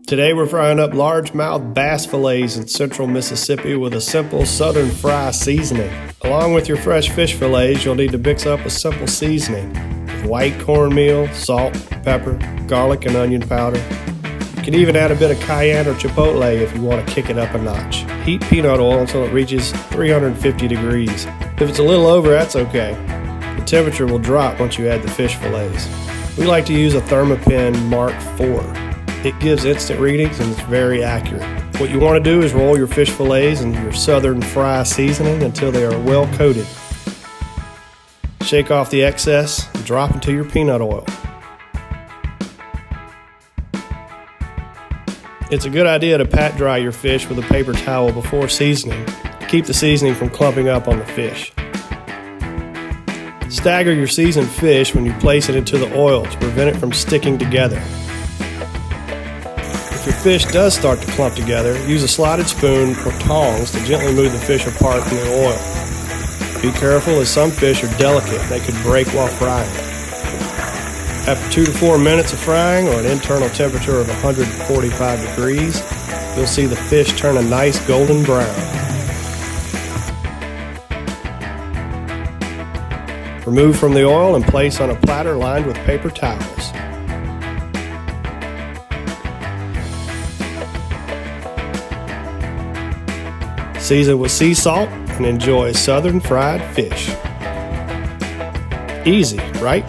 Today we're frying up largemouth bass fillets in central Mississippi with a simple southern fry seasoning. Along with your fresh fish fillets, you'll need to mix up a simple seasoning with white cornmeal, salt, pepper, garlic, and onion powder. You can even add a bit of cayenne or chipotle if you want to kick it up a notch. Heat peanut oil until it reaches 350 degrees. If it's a little over, that's okay. The temperature will drop once you add the fish fillets. We like to use a Thermopin Mark IV. It gives instant readings and it's very accurate. What you want to do is roll your fish fillets in your southern fry seasoning until they are well coated. Shake off the excess and drop into your peanut oil. It's a good idea to pat dry your fish with a paper towel before seasoning to keep the seasoning from clumping up on the fish. Stagger your seasoned fish when you place it into the oil to prevent it from sticking together. If your fish does start to clump together, use a slotted spoon or tongs to gently move the fish apart from the oil. Be careful, as some fish are delicate and they could break while frying. After 2 to 4 minutes of frying, or an internal temperature of 145 degrees, you'll see the fish turn a nice golden brown. Remove from the oil and place on a platter lined with paper towels. Season with sea salt and enjoy southern fried fish. Easy, right?